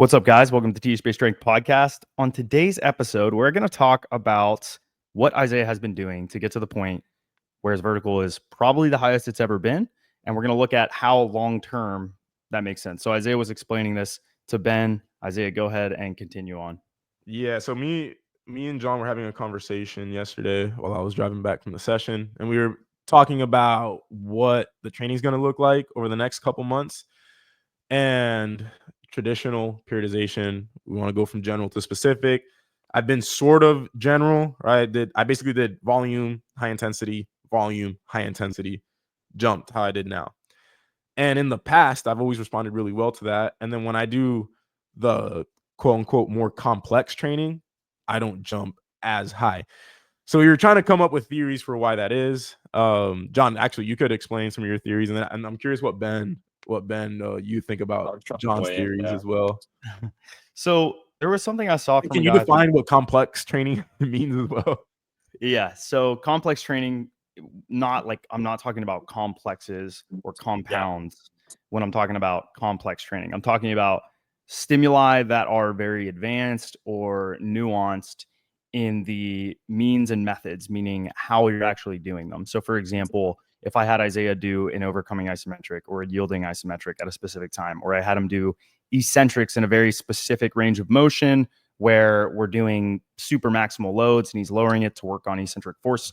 What's up, guys? Welcome to the THPStrength podcast. On today's episode, we're going to talk about what Isaiah has been doing to get to the point where his vertical is probably the highest it's ever been. And we're going to look at how long-term that makes sense. So Isaiah was explaining this to Ben. Isaiah, go ahead and continue on. Yeah, so me and John were having a conversation yesterday while I was driving back from the session, and we were talking about what the training is going to look like over the next couple months. And traditional periodization, we want to go from general to specific. I've been sort of general, right? I basically did volume, high intensity, jumped how I did now. And in the past, I've always responded really well to that. And then when I do the quote unquote more complex training, I don't jump as high. So you're trying to come up with theories for why that is. John, actually, you could explain some of your theories, and I'm curious what Ben you think about John's theories as well. So there was something I saw from Can a you guy. define what complex training means as well? Yeah. So complex training, not like I'm not talking about complexes or compounds when I'm talking about complex training. I'm talking about stimuli that are very advanced or nuanced in the means and methods, meaning how you're actually doing them. So, for example, if I had Isaiah do an overcoming isometric or a yielding isometric at a specific time, or I had him do eccentrics in a very specific range of motion where we're doing super maximal loads and he's lowering it to work on eccentric force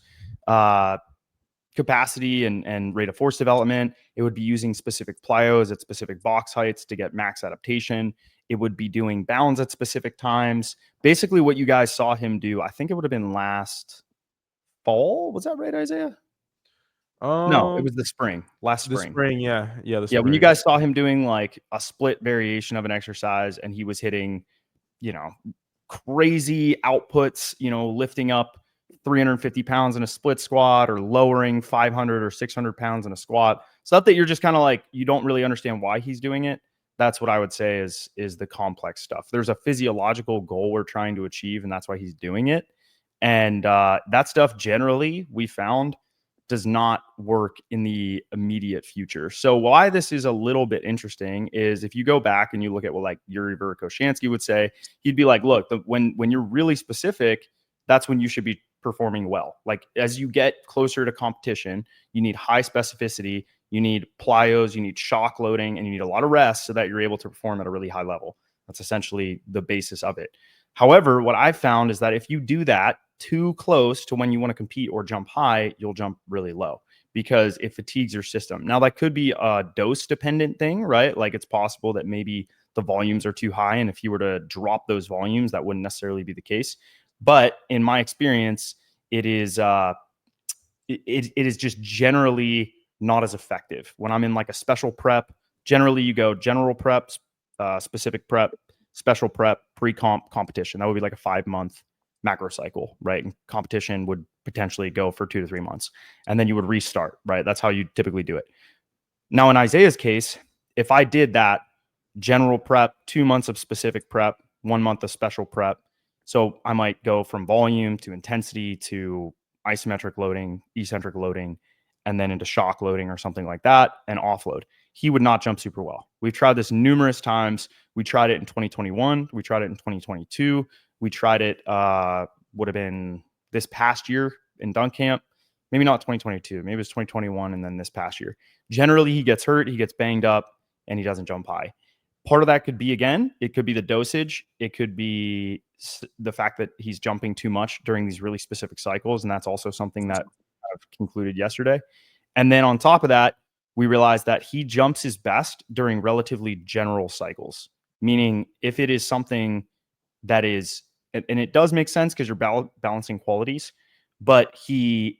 capacity and rate of force development. It would be using specific plyos at specific box heights to get max adaptation. It would be doing bounds at specific times. Basically, what you guys saw him do, I think it would have been last fall. Was that right, Isaiah? No, it was the spring, last spring. The Yeah, when you spring. guys saw him doing like a split variation of an exercise and he was hitting, crazy outputs, lifting up 350 pounds in a split squat or lowering 500 or 600 pounds in a squat. Stuff that you're just kind of like, you don't really understand why he's doing it. That's what I would say is the complex stuff. There's a physiological goal we're trying to achieve, and that's why he's doing it. And that stuff generally we found does not work in the immediate future. So why this is a little bit interesting is if you go back and you look at what like Yuri Verkhoshansky would say, he'd be like, look, when you're really specific, that's when you should be performing well. Like as you get closer to competition, you need high specificity, you need plyos, you need shock loading, and you need a lot of rest so that you're able to perform at a really high level. That's essentially the basis of it. However, what I've found is that if you do that too close to when you want to compete or jump high, you'll jump really low because it fatigues your system. Now, that could be a dose dependent thing, right? Like it's possible that maybe the volumes are too high. And if you were to drop those volumes, that wouldn't necessarily be the case. But in my experience, it is it is just generally not as effective. When I'm in like a special prep, generally you go general prep, specific prep, special prep, pre-comp, competition. That would be like a 5-month macro cycle, right? And competition would potentially go for 2 to 3 months. And then you would restart, right? That's how you typically do it. Now, in Isaiah's case, if I did that general prep, 2 months of specific prep, 1 month of special prep, so I might go from volume to intensity to isometric loading, eccentric loading, and then into shock loading or something like that, and offload. He would not jump super well. We've tried this numerous times. We tried it in 2021. We tried it in 2022. We tried it, would have been this past year in dunk camp. Maybe not 2022. Maybe it was 2021 and then this past year. Generally, he gets hurt, he gets banged up, and he doesn't jump high. Part of that could be, again, it could be the dosage. It could be the fact that he's jumping too much during these really specific cycles. And that's also something that I've concluded yesterday. And then on top of that, we realized that he jumps his best during relatively general cycles, meaning if it is something that is, and it does make sense because you're balancing qualities, but he,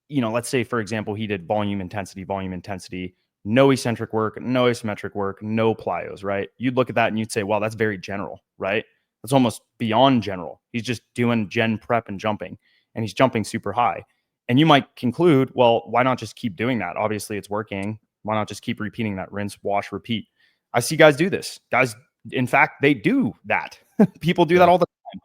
let's say, for example, he did volume, intensity, no eccentric work, no asymmetric work, no plyos, right? You'd look at that and you'd say, well, that's very general, right? That's almost beyond general. He's just doing gen prep and jumping, and he's jumping super high. And you might conclude, well, why not just keep doing that? Obviously, it's working. Why not just keep repeating that? Rinse, wash, repeat. I see guys do this. Guys, in fact, they do that. People do that all the time.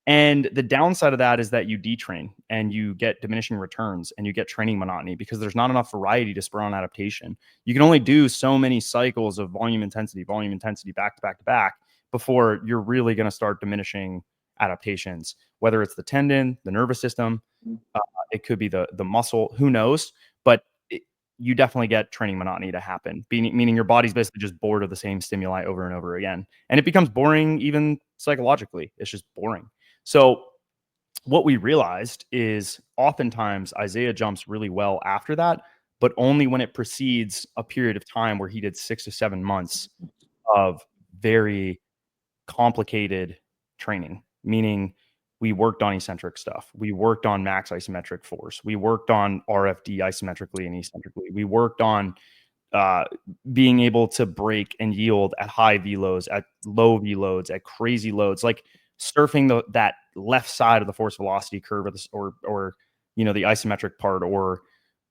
And the downside of that is that you detrain and you get diminishing returns and you get training monotony because there's not enough variety to spur on adaptation. You can only do so many cycles of volume intensity, back to back to back before you're really going to start diminishing adaptations, whether it's the tendon, the nervous system, it could be the muscle, who knows? But you definitely get training monotony to happen, meaning your body's basically just bored of the same stimuli over and over again. And it becomes boring even psychologically. It's just boring. So what we realized is oftentimes Isaiah jumps really well after that, but only when it precedes a period of time where he did 6 to 7 months of very complicated training, meaning we worked on eccentric stuff. We worked on max isometric force. We worked on RFD isometrically and eccentrically. We worked on being able to break and yield at high V loads, at low V loads, at crazy loads, like surfing that left side of the force velocity curve, or the isometric part, or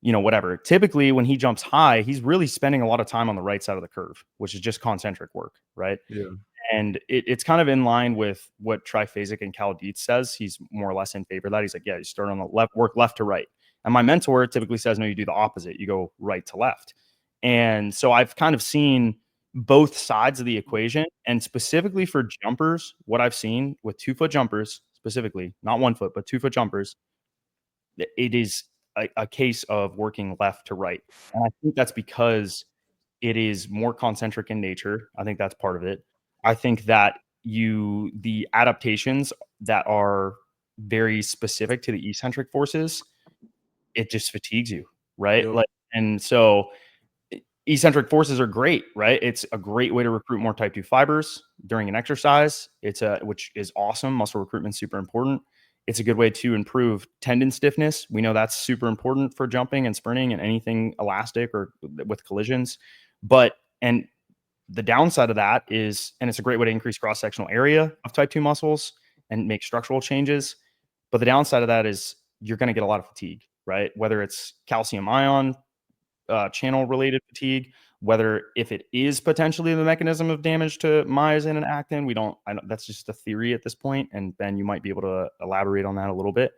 whatever. Typically, when he jumps high, he's really spending a lot of time on the right side of the curve, which is just concentric work, right? Yeah. And it's kind of in line with what Triphasic and Cal Dietz says. He's more or less in favor of that. He's like, yeah, you start on the left, work left to right. And my mentor typically says, no, you do the opposite. You go right to left. And so I've kind of seen both sides of the equation. And specifically for jumpers, what I've seen with 2-foot jumpers, specifically, not 1 foot, but 2-foot jumpers, it is a case of working left to right. And I think that's because it is more concentric in nature. I think that's part of it. I think that the adaptations that are very specific to the eccentric forces, it just fatigues you, right? Yep. Like, and so eccentric forces are great, right? It's a great way to recruit more type 2 fibers during an exercise. Which is awesome. Muscle recruitment is super important. It's a good way to improve tendon stiffness. We know that's super important for jumping and sprinting and anything elastic or with collisions. And the downside of that is, and it's a great way to increase cross-sectional area of type 2 muscles and make structural changes. But the downside of that is you're going to get a lot of fatigue, right? Whether it's calcium ion channel related fatigue, whether if it is potentially the mechanism of damage to myosin and actin, that's just a theory at this point. And Ben, you might be able to elaborate on that a little bit.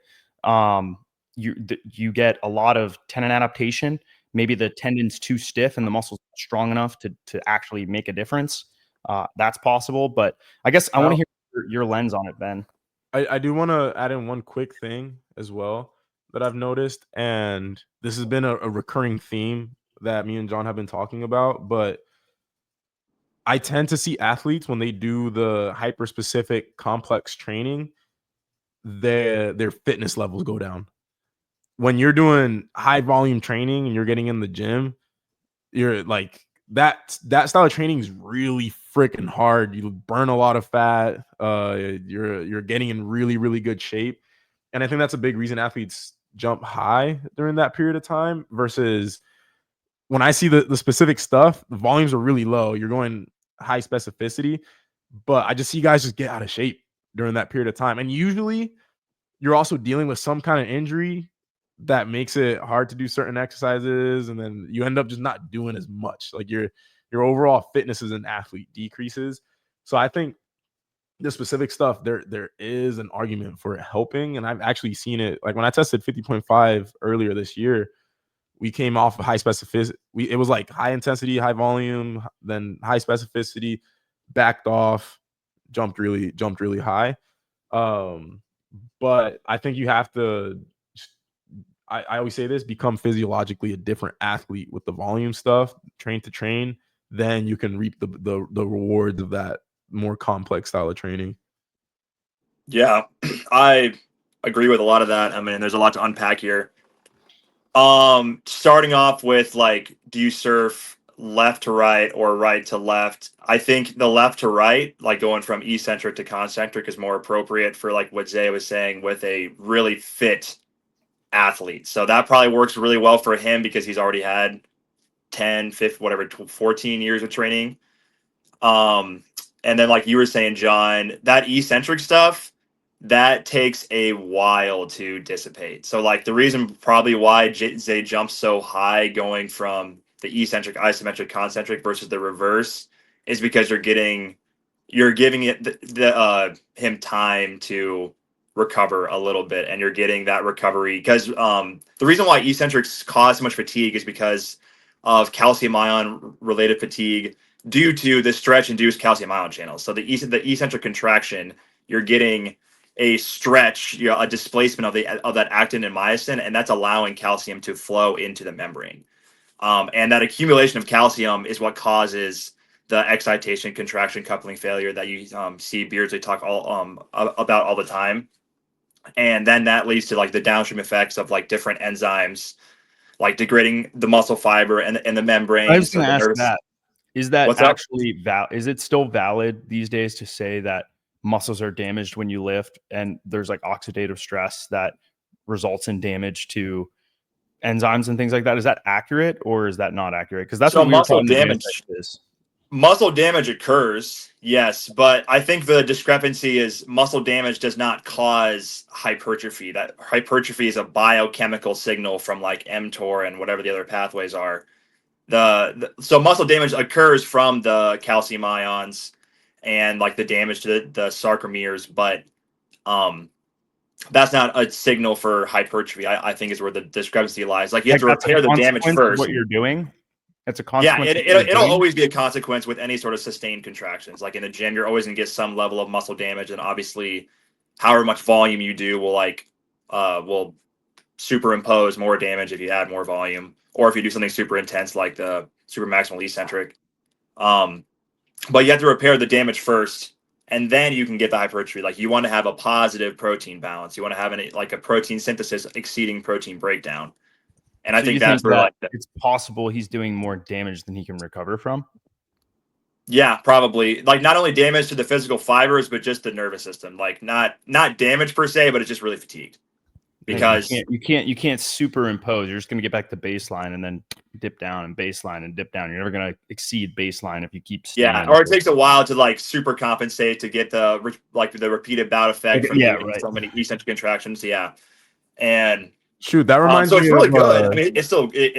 You get a lot of tendon adaptation. Maybe the tendon's too stiff and the muscle's strong enough to actually make a difference. That's possible, but I guess I want to hear your lens on it, Ben. I do want to add in one quick thing as well that I've noticed, and this has been a recurring theme that me and John have been talking about, but I tend to see athletes when they do the hyper specific complex training, their fitness levels go down. When you're doing high volume training and you're getting in the gym, you're like that style of training is really freaking hard. You burn a lot of fat. You're getting in really, really good shape. And I think that's a big reason athletes jump high during that period of time versus when I see the specific stuff, the volumes are really low. You're going high specificity, but I just see guys just get out of shape during that period of time. And usually you're also dealing with some kind of injury that makes it hard to do certain exercises, and then you end up just not doing as much. Like your overall fitness as an athlete decreases. So I think the specific stuff there is an argument for it helping, and I've actually seen it. Like when I tested 50.5 earlier this year, we came off of high specificity. It was like high intensity, high volume, then high specificity, backed off, jumped really high. But I think you have to, I always say this, become physiologically a different athlete with the volume stuff, train to train, then you can reap the rewards of that more complex style of training. Yeah, I agree with a lot of that. I mean, there's a lot to unpack here. Starting off with, like, do you surf left to right or right to left? I think the left to right, like going from eccentric to concentric, is more appropriate for like what Zay was saying with a really fit athlete. So that probably works really well for him because he's already had 10, 15, whatever, 14 years of training. And then like you were saying, John, that eccentric stuff, that takes a while to dissipate. So like the reason probably why Zay jumps so high going from the eccentric, isometric, concentric versus the reverse is because you're giving it him time to recover a little bit, and you're getting that recovery because the reason why eccentrics cause so much fatigue is because of calcium ion related fatigue due to the stretch-induced calcium ion channels. So the eccentric contraction, you're getting a stretch, a displacement of that actin and myosin, and that's allowing calcium to flow into the membrane. And that accumulation of calcium is what causes the excitation, contraction, coupling failure that you see Beardsley talk about all the time. And then that leads to like the downstream effects of like different enzymes, like degrading the muscle fiber and the membrane. I was going to ask that. Is that What's up? actually is it still valid these days to say that muscles are damaged when you lift and there's like oxidative stress that results in damage to enzymes and things like that? Is that accurate or is that not accurate? Because that's what we were muscle talking damage is. Muscle damage occurs, yes, but I think the discrepancy is muscle damage does not cause hypertrophy. That hypertrophy is a biochemical signal from like mTOR and whatever the other pathways are. So muscle damage occurs from the calcium ions and like the damage to the sarcomeres, but that's not a signal for hypertrophy. I think is where the discrepancy lies. Like you have to repair the damage first. What you're doing. It's a consequence. Yeah, it'll always be a consequence with any sort of sustained contractions. Like in the gym, you're always gonna get some level of muscle damage, and obviously, however much volume you do will superimpose more damage if you add more volume, or if you do something super intense like the super maximal eccentric. But you have to repair the damage first, and then you can get the hypertrophy. Like you want to have a positive protein balance. You want to have a protein synthesis exceeding protein breakdown. And I think that's where it's possible he's doing more damage than he can recover from. Yeah, probably. Like not only damage to the physical fibers, but just the nervous system. Like not damage per se, but it's just really fatigued. Because you can't superimpose. You're just going to get back to baseline and then dip down and baseline and dip down. You're never going to exceed baseline if you keep staying. Or it takes a while to like super compensate to get the repeated bout effect from so many eccentric contractions. Yeah, and shoot, that reminds me. So it's really good. I mean, it's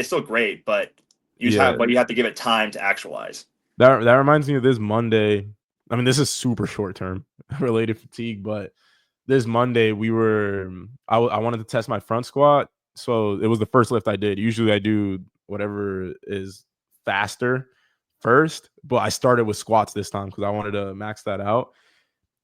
still great, but you have to give it time to actualize. That reminds me of this Monday. I mean, this is super short term related fatigue, but this Monday I wanted to test my front squat. So it was the first lift I did. Usually I do whatever is faster first, but I started with squats this time because I wanted to max that out.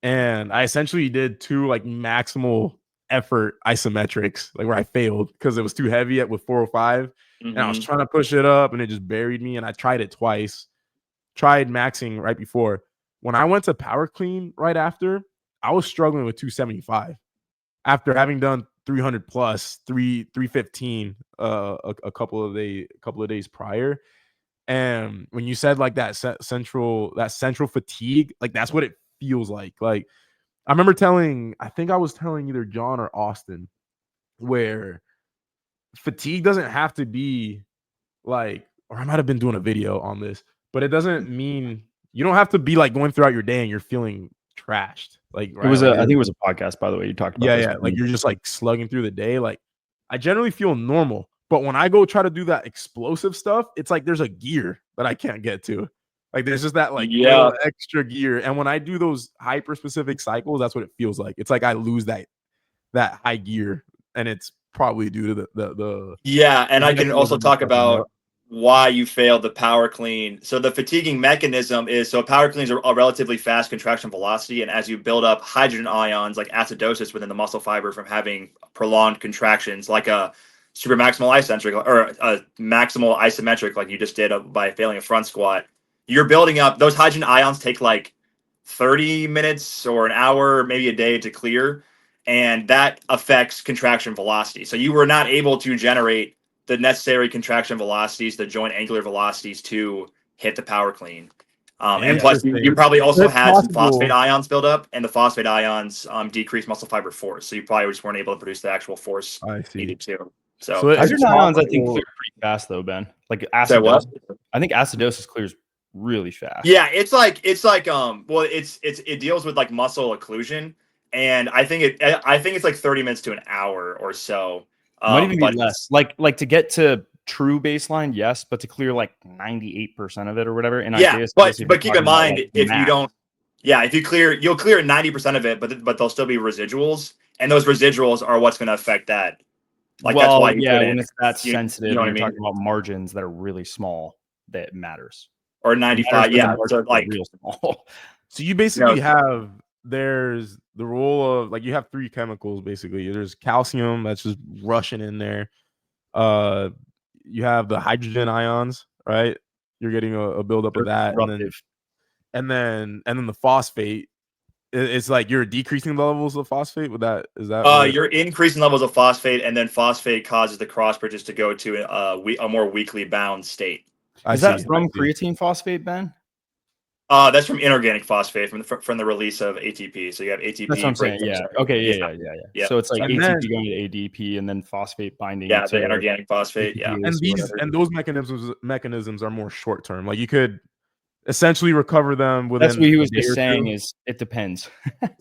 And I essentially did 2 like maximal effort isometrics, like where I failed because it was too heavy with 405. And I was trying to push it up and it just buried me. And I tried it twice, tried maxing right before. When I went to power clean right after, I was struggling with 275 after having done 300 plus 315 a couple of days prior. And when you said like that central fatigue, like that's what it feels like. Like I remember I think I was telling either John or Austin, where fatigue doesn't have to be like, or I might have been doing a video on this, but it doesn't mean you don't have to be like going throughout your day and you're feeling trashed. Like right? I think it was a podcast, by the way. You talked about this. Yeah. Like you're just like slugging through the day. Like I generally feel normal, but when I go try to do that explosive stuff, it's like there's a gear that I can't get to. Like there's just that little extra gear. And when I do those hyper specific cycles, that's what it feels like. It's like I lose that high gear, and it's probably due to the and I can also talk about why you failed the power clean. So the fatiguing mechanism is, power cleans are a relatively fast contraction velocity, and as you build up hydrogen ions like acidosis within the muscle fiber from having prolonged contractions, like a super maximal icentric or a maximal isometric, like you just did by failing a front squat, you're building up those hydrogen ions. Take like 30 minutes or an hour, maybe a day to clear, and that affects contraction velocity. So you were not able to generate the necessary contraction velocities, the joint angular velocities to hit the power clean. And plus, you probably also had some phosphate ions build up, and the phosphate ions decrease muscle fiber force. So you probably just weren't able to produce the actual force needed to. So hydrogen ions, I think, clear pretty fast though, Ben. Like acidosis, I think acidosis clears really fast. Yeah, it deals with like muscle occlusion, and I think it's like 30 minutes to an hour or so. Might even be less. Like to get to true baseline, yes, but to clear like 98% of it or whatever. And but keep in mind if you clear, you'll clear 90% of it, but there'll still be residuals, and those residuals are what's going to affect that. Like that's why when it's that sensitive, you're talking about margins that are really small, that matters. or 95. Yeah, so like real small. So you basically have there's the role of like you have 3 chemicals basically. There's calcium that's just rushing in there. You have the hydrogen ions, right? You're getting a buildup of that, and then the phosphate. It's like you're decreasing the levels of phosphate. With that, is that? You're increasing levels of phosphate, and then phosphate causes the cross bridges to go to a more weakly bound state. Is that from creatine phosphate, Ben? That's from inorganic phosphate from the release of ATP. So you have ATP. That's what I'm saying. Yeah. Okay. Yeah. So it's like ATP going to ADP and then phosphate binding. Yeah, the inorganic phosphate. ATP, and those mechanisms are more short term. Like you could essentially recover them within. That's what he was just saying. Is it depends.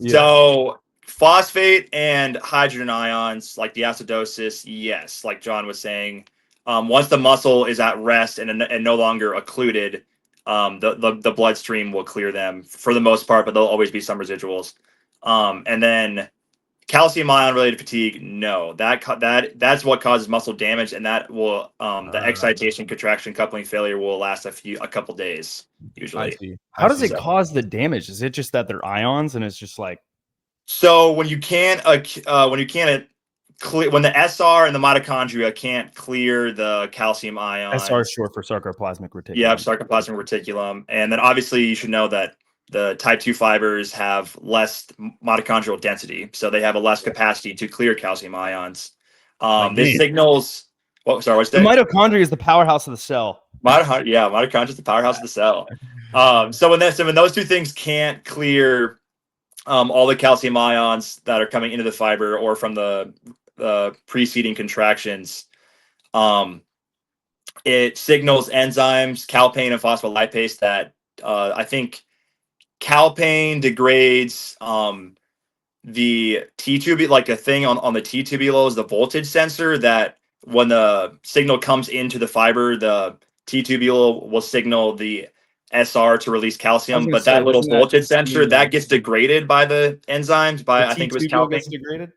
So phosphate and hydrogen ions, like the acidosis, yes, like John was saying, once the muscle is at rest and no longer occluded, the bloodstream will clear them for the most part, but there'll always be some residuals. And then calcium ion related fatigue, no, that's what causes muscle damage, and that will the excitation, contraction, coupling failure will last a couple days usually. How does it cause the damage? Is it just that they're ions and it's just like? So when you can't clear, when the SR and the mitochondria can't clear the calcium ion. SR is short for sarcoplasmic reticulum. Yeah, sarcoplasmic reticulum. And then obviously you should know that the type 2 fibers have less mitochondrial density, so they have a less capacity to clear calcium ions. This signals. What's the mitochondria is the powerhouse of the cell. Mitochondria is the powerhouse of the cell. So when those two things can't clear all the calcium ions that are coming into the fiber or from the preceding contractions, it signals enzymes, calpain and phospholipase, that I think calpain degrades the T-tubule, like a thing on the T-tubule is the voltage sensor, that when the signal comes into the fiber, the T-tubule will signal the SR to release calcium, but that little voltage sensor that gets degraded by the enzymes. I think it was calpain. Gets degraded.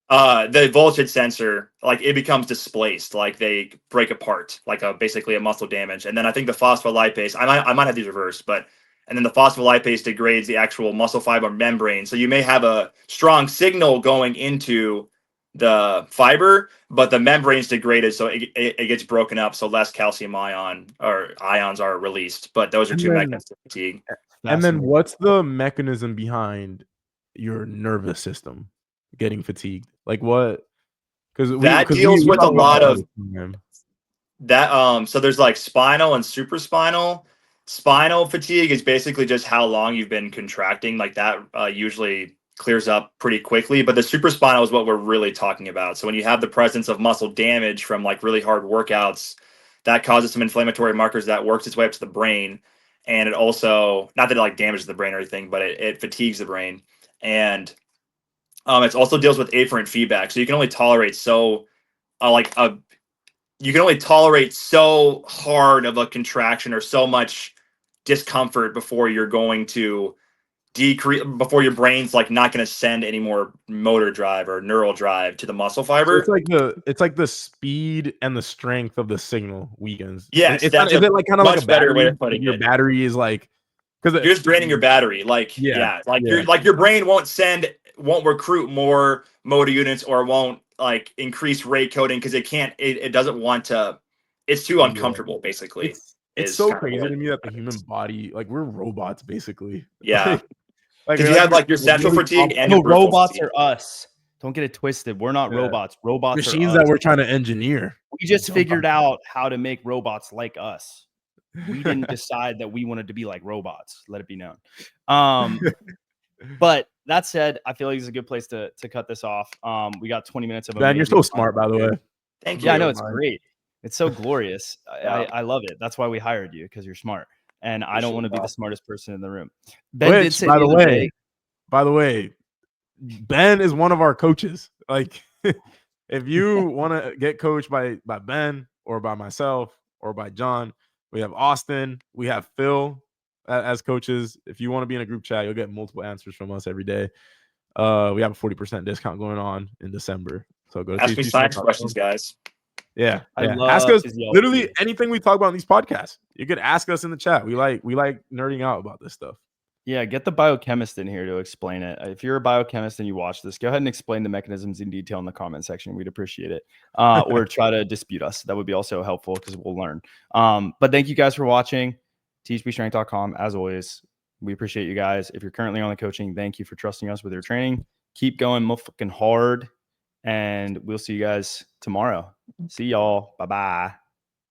The voltage sensor, like it becomes displaced, like they break apart, like basically a muscle damage. And then I think the phospholipase, I might have these reversed, and then the phospholipase degrades the actual muscle fiber membrane. So you may have a strong signal going into the fiber, but the membrane's degraded, so it gets broken up, so less calcium ions are released. But those are two mechanisms of fatigue. And then what's the mechanism behind your nervous system getting fatigued? Like what? Because that deals with a lot of that. So there's like spinal and supraspinal. Spinal fatigue is basically just how long you've been contracting. Like that usually clears up pretty quickly, but the supraspinal is what we're really talking about. So when you have the presence of muscle damage from like really hard workouts, that causes some inflammatory markers that works its way up to the brain. And it also, not that it like damages the brain or anything, but it fatigues the brain. And it also deals with afferent feedback. So you can only tolerate you can only tolerate so hard of a contraction or so much discomfort before you're going to decrease, before your brain's like not going to send any more motor drive or neural drive to the muscle fiber. So it's like the speed and the strength of the signal weakens. Yes, is it like kind of like a better battery? Way of putting your it. Battery is like, because you're just draining your battery. Your brain won't recruit more motor units or won't like increase rate coding because it doesn't want to. It's too uncomfortable, basically. It's so crazy to me that the human body, like we're robots, basically. Yeah. Because you have like your central fatigue and your robots are us. Don't get it twisted. We're not robots. Robots machines are that we're trying to engineer. We just figured out how to make robots like us. We didn't decide that we wanted to be like robots. Let it be known. But that said, I feel like it's a good place to cut this off. We got 20 minutes of. Ben, you're so smart, by the way. Thank you. Yeah, I know, it's great. It's so glorious. I love it. That's why we hired you, because you're smart. And I don't want to be the smartest person in the room. Ben did say by the way, Ben is one of our coaches. Like, if you want to get coached by Ben or by myself or by John, we have Austin, we have Phil as coaches. If you want to be in a group chat, you'll get multiple answers from us every day. We have a 40% discount going on in December. So go to ask me science questions, guys. Yeah. I Yeah. love Ask us physiology. literally anything we talk about in these podcasts. You could ask us in the chat. We like nerding out about this stuff. Yeah, get the biochemist in here to explain it. If you're a biochemist and you watch this, go ahead and explain the mechanisms in detail in the comment section. We'd appreciate it. Or try to dispute us. That would be also helpful because we'll learn. But thank you guys for watching. THPStrength.com. As always, we appreciate you guys. If you're currently on the coaching, thank you for trusting us with your training. Keep going fucking hard. And we'll see you guys tomorrow. See y'all. Bye-bye.